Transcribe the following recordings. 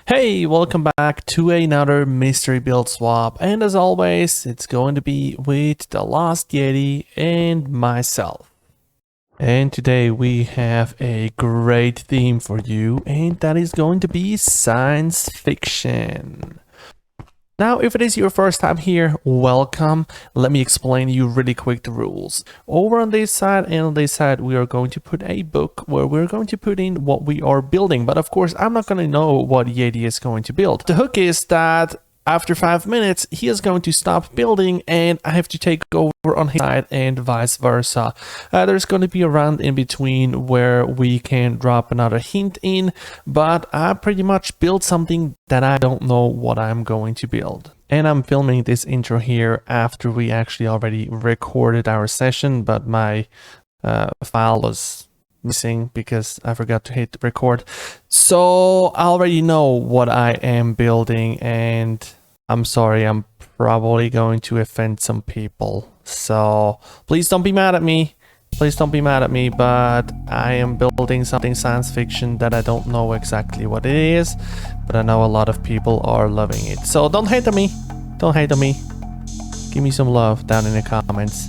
Hey, welcome back to another mystery build swap, and as always, it's going to be with the Lost Yeti and myself. And today we have a great theme for you, and that is going to be science fiction. Now, if it is your first time here, welcome. Let me explain you really quick the rules. Over on this side and on this side, we are going to put a book where we're going to put in what we are building. But of course, I'm not going to know what Yeti is going to build. The hook is that after 5 minutes, he is going to stop building and I have to take over on his side and vice versa. There's going to be a round in between where we can drop another hint in, but I pretty much built something that I don't know what I'm going to build. And I'm filming this intro here after we actually already recorded our session, but my file was missing because I forgot to hit record. So I already know what I am building, and I'm sorry, I'm probably going to offend some people. So please don't be mad at me. Please don't be mad at me, but I am building something science fiction that I don't know exactly what it is, but I know a lot of people are loving it. So don't hate on me. Don't hate on me. Give me some love down in the comments.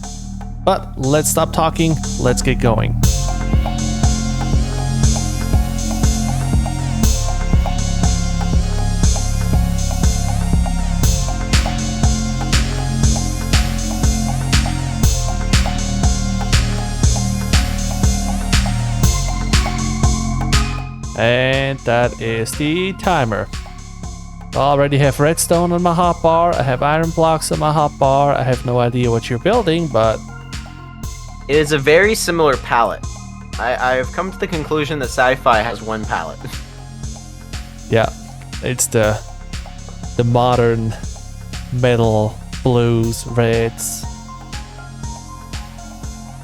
But let's stop talking. Let's get going. And that is the timer. I already have redstone on my hotbar. I have iron blocks on my hotbar. I have no idea what you're building, but it is a very similar palette. I've come to the conclusion that SciFi has one palette. Yeah, it's the modern metal blues, reds.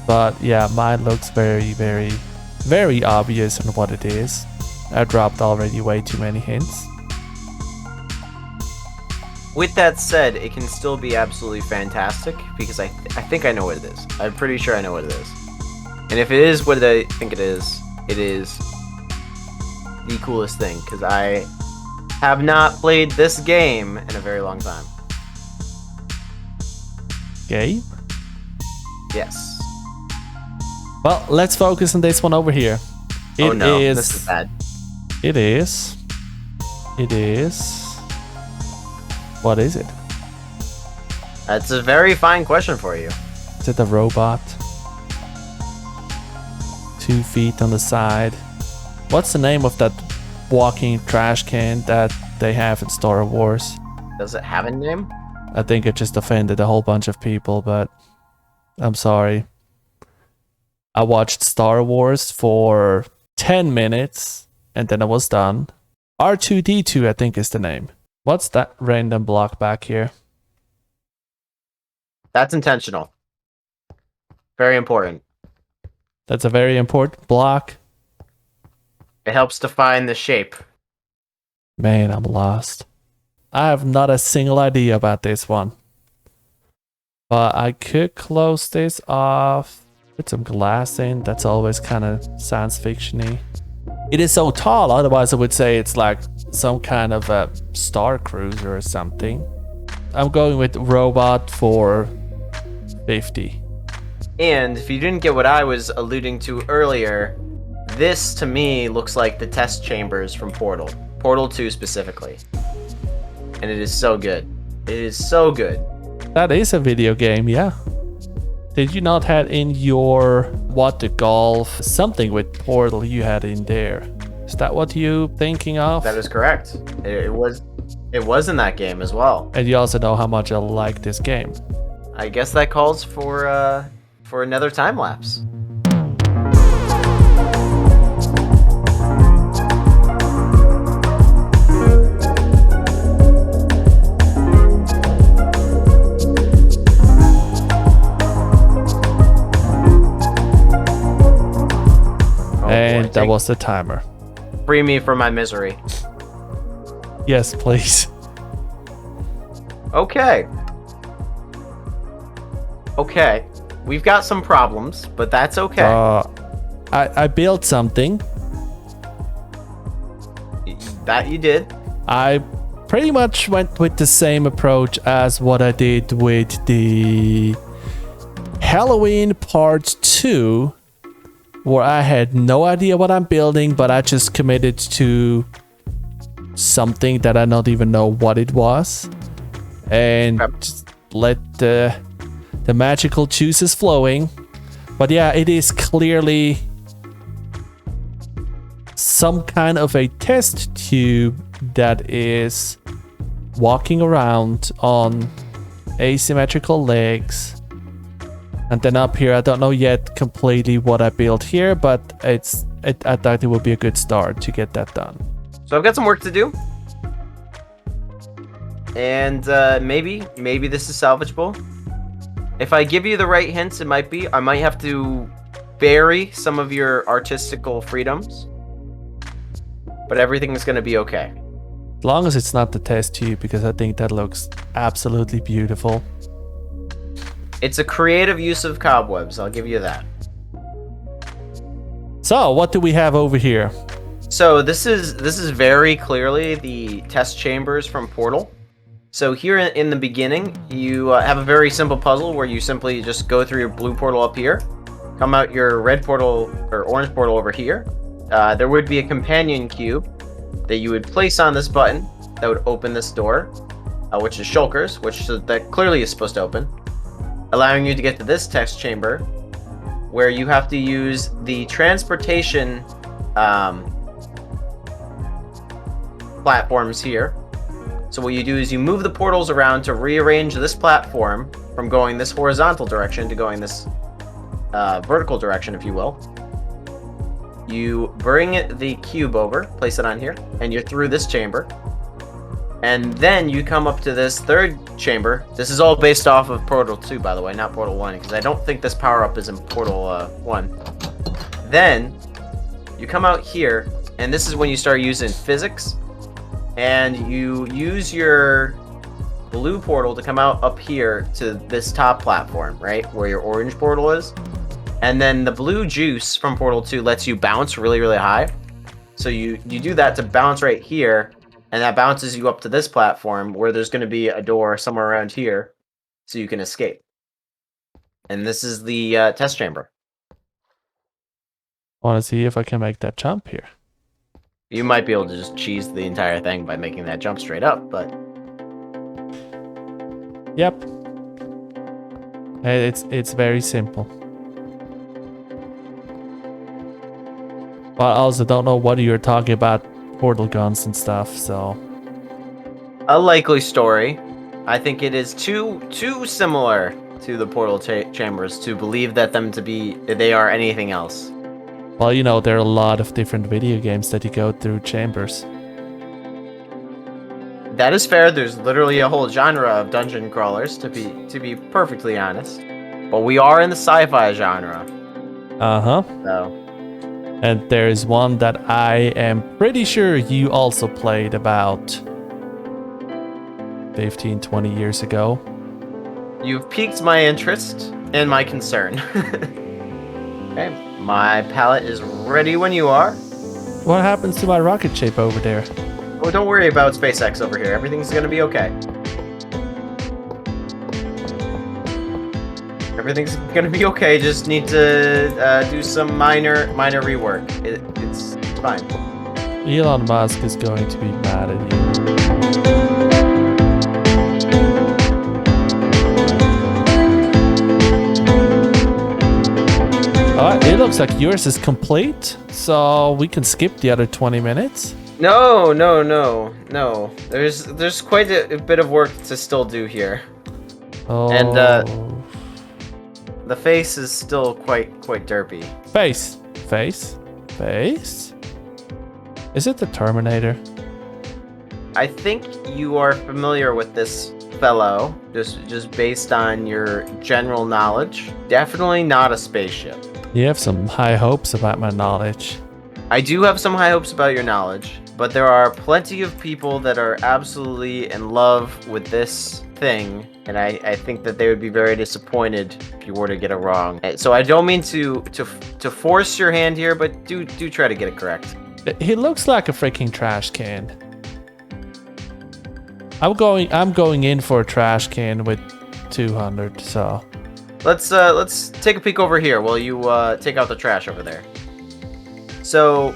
But yeah, mine looks very, very, very obvious on what it is. I dropped already way too many hints. With that said, it can still be absolutely fantastic because I think I know what it is. I'm pretty sure I know what it is. And if it is what I think it is the coolest thing because I have not played this game in a very long time. Game? Yes. Well, let's focus on this one over here. Oh no, this is bad. It is. What is it? That's a very fine question for you. Is it a robot? 2 feet on the side. What's the name of that walking trash can that they have in Star Wars? Does it have a name? I think it just offended a whole bunch of people, but I'm sorry. I watched Star Wars for 10 minutes and then I was done. R2D2, I think is the name. What's that random block back here? That's intentional. Very important. That's a very important block. It helps define the shape. Man, I'm lost. I have not a single idea about this one. But I could close this off. Put some glass in. That's always kind of science fiction-y. It is so tall, otherwise I would say it's like some kind of a star cruiser or something. I'm going with robot for 50. And if you didn't get what I was alluding to earlier, this to me looks like the test chambers from Portal. Portal 2 specifically. And it is so good. It is so good. That is a video game, yeah. Did you not have in your what the golf something with Portal you had in there? Is that what you thinking of? That is correct. It was in that game as well. And you also know how much I like this game. I guess that calls for another time lapse. And that was the timer. Free me from my misery. Yes, please. Okay. We've got some problems, but that's okay. I built something. That you did. I pretty much went with the same approach as what I did with the Halloween Part 2, where I had no idea what I'm building, but I just committed to something that I don't even know what it was, and just let the magical juices flowing. But yeah, it is clearly some kind of a test tube that is walking around on asymmetrical legs. And then up here, I don't know yet completely what I built here, but I thought it would be a good start to get that done. So I've got some work to do. And maybe this is salvageable. If I give you the right hints, it might be. I might have to bury some of your artistical freedoms. But everything's going to be okay. As long as it's not the test tube, because I think that looks absolutely beautiful. It's a creative use of cobwebs, I'll give you that. So, what do we have over here? So this is very clearly the test chambers from Portal. So here in the beginning, you have a very simple puzzle where you simply just go through your blue portal up here, come out your red portal or orange portal over here. There would be a companion cube that you would place on this button that would open this door, which is Shulker's, that clearly is supposed to open, allowing you to get to this test chamber, where you have to use the transportation platforms here. So what you do is you move the portals around to rearrange this platform from going this horizontal direction to going this vertical direction, if you will. You bring the cube over, place it on here, and you're through this chamber. And then you come up to this third chamber. This is all based off of Portal 2, by the way, not Portal 1, because I don't think this power-up is in Portal 1. Then you come out here, and this is when you start using physics. And you use your blue portal to come out up here to this top platform, right? Where your orange portal is. And then the blue juice from Portal 2 lets you bounce really, really high. So you do that to bounce right here. And that bounces you up to this platform where there's going to be a door somewhere around here so you can escape. And this is the test chamber. I want to see if I can make that jump here. You might be able to just cheese the entire thing by making that jump straight up, but... Yep. It's very simple. But I also don't know what you're talking about, portal guns and stuff, so... A likely story. I think it is too similar to the portal chambers to believe that they are anything else. Well, you know, there are a lot of different video games that you go through chambers. That is fair. There's literally a whole genre of dungeon crawlers, to be perfectly honest. But we are in the sci-fi genre. Uh-huh. So. And there is one that I am pretty sure you also played about 15, 20 years ago. You've piqued my interest and my concern. Okay. My palette is ready when you are. What happens to my rocket ship over there? Oh, don't worry about SpaceX over here. Everything's gonna be okay. Everything's gonna be okay. Just need to do some minor rework. It's fine. Elon Musk is going to be mad at you. It looks like yours is complete, so we can skip the other 20 minutes. No. There's quite a bit of work to still do here. Oh. And the face is still quite derpy. Face. Is it the Terminator? I think you are familiar with this fellow, just based on your general knowledge. Definitely not a spaceship. You have some high hopes about my knowledge. I do have some high hopes about your knowledge, but there are plenty of people that are absolutely in love with this thing, and I think that they would be very disappointed if you were to get it wrong. So I don't mean to force your hand here, but do try to get it correct. He looks like a freaking trash can. I'm going in for a trash can with 200. So Let's take a peek over here while you take out the trash over there. So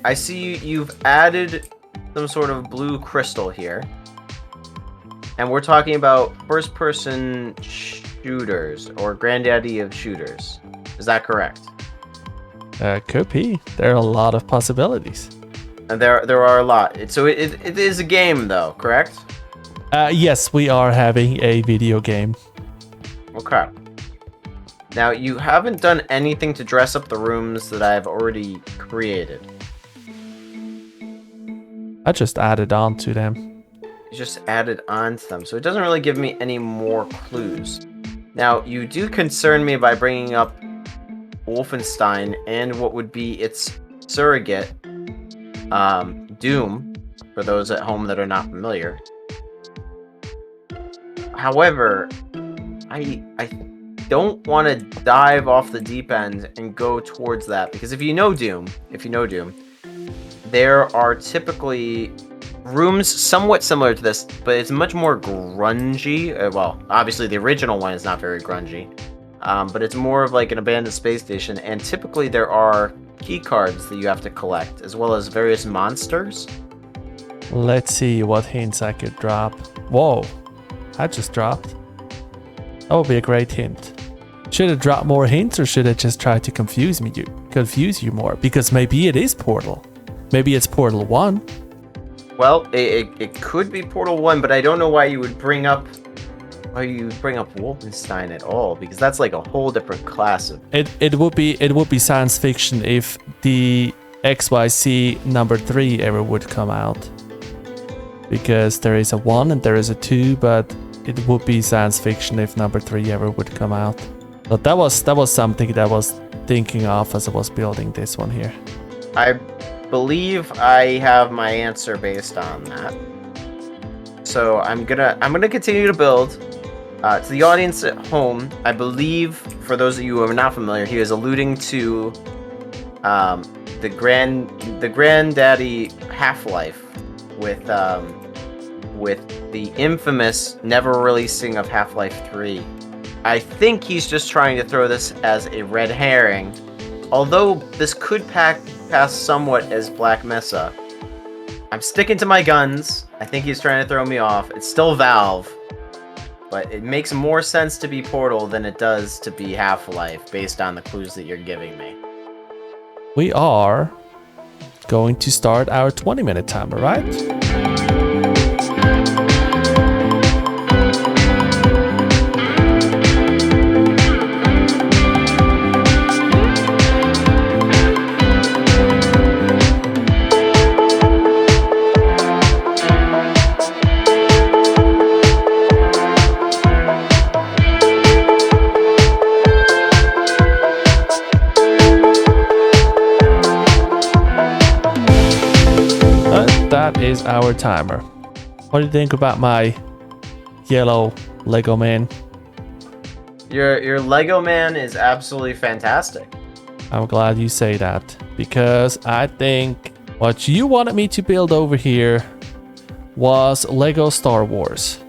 I see you've added some sort of blue crystal here. And we're talking about first-person shooters, or granddaddy of shooters. Is that correct? could be. There are a lot of possibilities. And there are a lot. So it is a game, though, correct? Yes, we are having a video game. Okay. Now, you haven't done anything to dress up the rooms that I've already created. I just added on to them. You just added on to them, so it doesn't really give me any more clues. Now, you do concern me by bringing up Wolfenstein and what would be its surrogate, Doom, for those at home that are not familiar. However, I don't want to dive off the deep end and go towards that, because if you know Doom, there are typically rooms somewhat similar to this, but it's much more grungy. Well, obviously the original one is not very grungy, but it's more of like an abandoned space station, and typically there are key cards that you have to collect, as well as various monsters. Let's see what hints I could drop. Whoa, I just dropped. That would be a great hint. Should I drop more hints, or should I just try to confuse you more? Because maybe it is Portal. Maybe it's Portal 1. Well, it could be Portal 1, but I don't know why you would bring up Wolfenstein at all, because that's like a whole different class of... It would be science fiction if the XYZ number 3 ever would come out. Because there is a 1 and there is a 2, but it would be science fiction if number 3 ever would come out. But that was something that I was thinking of as I was building this one here. I believe I have my answer based on that. So I'm gonna continue to build. To the audience at home, I believe, for those of you who are not familiar, he is alluding to the granddaddy Half-Life with the infamous never releasing of Half-Life 3. I think he's just trying to throw this as a red herring, although this could pass somewhat as Black Mesa. I'm sticking to my guns. I think he's trying to throw me off. It's still Valve, but it makes more sense to be Portal than it does to be Half-Life based on the clues that you're giving me. We are going to start our 20-minute timer, right? That is our timer. What do you think about my yellow Lego man? Your Lego man is absolutely fantastic. I'm glad you say that, because I think what you wanted me to build over here was Lego Star Wars.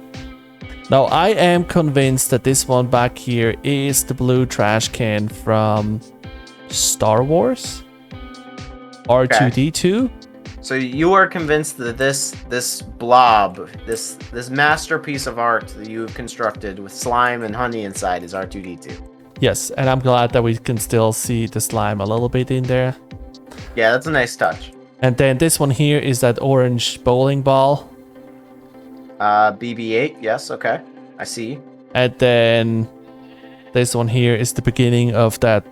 Now, I am convinced that this one back here is the blue trash can from Star Wars R2D2. Okay. So you are convinced that this blob, this masterpiece of art that you've constructed with slime and honey inside is R2D2. Yes, and I'm glad that we can still see the slime a little bit in there. Yeah, that's a nice touch. And then this one here is that orange bowling ball. BB-8, yes, okay. I see. And then this one here is the beginning of that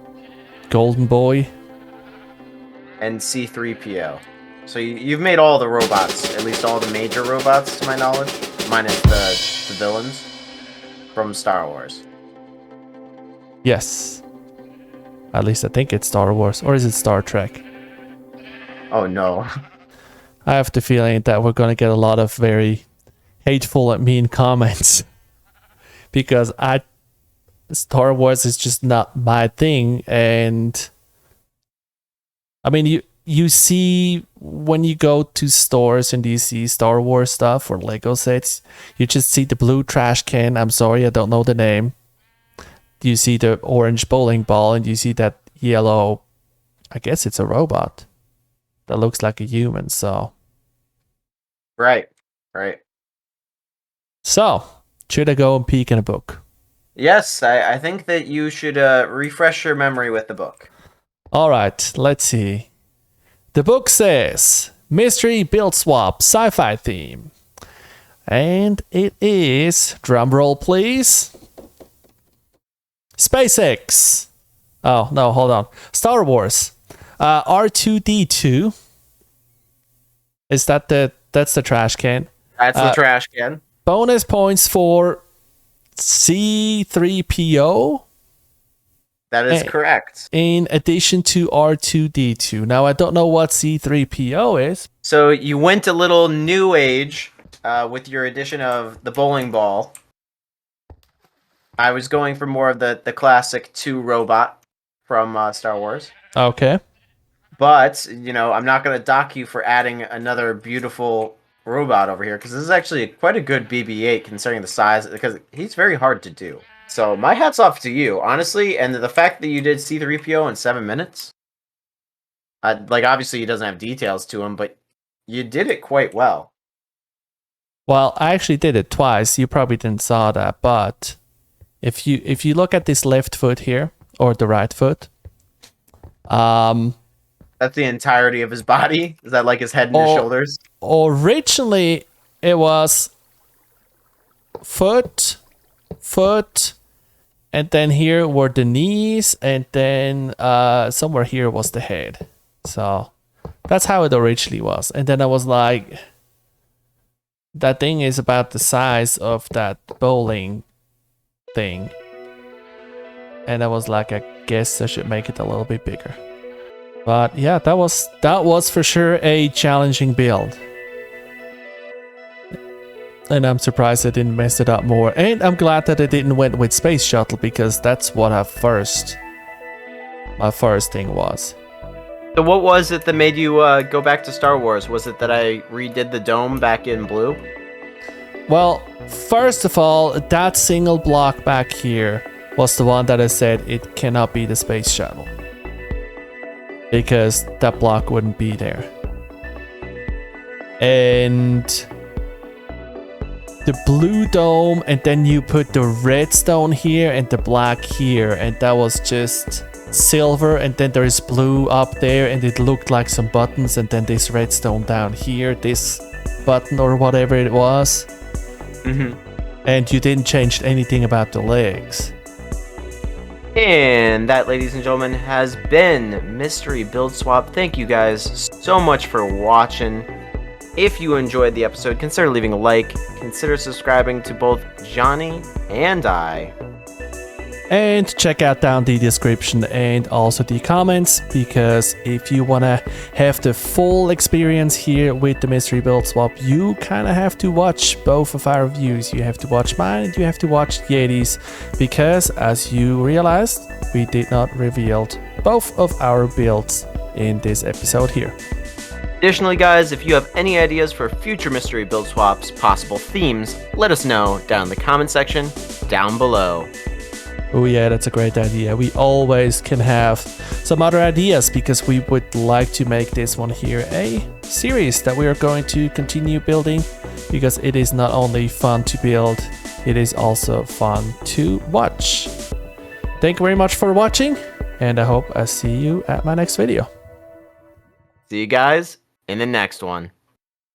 golden boy. And C-3PO. So you've made all the robots, at least all the major robots, to my knowledge, minus the villains from Star Wars. Yes. At least I think it's Star Wars. Or is it Star Trek? Oh, no. I have the feeling that we're going to get a lot of very hateful and mean comments. Because Star Wars is just not my thing. And I mean, you see when you go to stores and you see Star Wars stuff or Lego sets, you just see the blue trash can. I'm sorry, I don't know the name. You see the orange bowling ball and you see that yellow, I guess it's a robot that looks like a human. So Right. So, should I go and peek in a book? Yes, I think that you should refresh your memory with the book. All right, let's see. The book says Mystery Build Swap Sci-Fi Theme. And it is, drumroll please, SpaceX. Oh, no, hold on. Star Wars. R2-D2. Is that that's the trash can? That's the trash can. Bonus points for C3PO. That is correct. In addition to R2-D2. Now, I don't know what C3PO is. So you went a little new age with your addition of the bowling ball. I was going for more of the classic 2 robot from Star Wars. Okay. But, you know, I'm not going to dock you for adding another beautiful robot over here, because this is actually quite a good BB-8 considering the size, because he's very hard to do. So my hat's off to you, honestly, and the fact that you did C-3PO in 7 minutes, like obviously he doesn't have details to him, but you did it quite well. Well, I actually did it twice. You probably didn't saw that, but if you look at this left foot here or the right foot, that's the entirety of his body. Is that like his head and his shoulders? Originally, it was foot, and then here were the knees, and then somewhere here was the head. So that's how it originally was. And then I was like, that thing is about the size of that bowling thing. And I was like, I guess I should make it a little bit bigger. But yeah, that was for sure a challenging build. And I'm surprised I didn't mess it up more. And I'm glad that I didn't went with Space Shuttle, because that's what my first thing was. So what was it that made you go back to Star Wars? Was it that I redid the dome back in blue? Well, first of all, that single block back here was the one that I said it cannot be the Space Shuttle, because that block wouldn't be there. And the blue dome, and then you put the red stone here and the black here, and that was just silver, and then there is blue up there, and it looked like some buttons, and then this red stone down here, this button or whatever it was. And you didn't change anything about the legs. And that, ladies and gentlemen, has been Mystery Build Swap. Thank you guys so much for watching. If you enjoyed the episode, consider leaving a like. Consider subscribing to both Johnny and I. And check out down the description and also the comments, because if you want to have the full experience here with the Mystery Build Swap, you kind of have to watch both of our reviews. You have to watch mine and you have to watch Yeti's, because as you realized, we did not reveal both of our builds in this episode here. Additionally, guys, if you have any ideas for future Mystery Build Swaps, possible themes, let us know down in the comment section down below. Oh yeah, that's a great idea. We always can have some other ideas, because we would like to make this one here a series that we are going to continue building, because it is not only fun to build, it is also fun to watch. Thank you very much for watching, and I hope I see you at my next video. See you guys in the next one.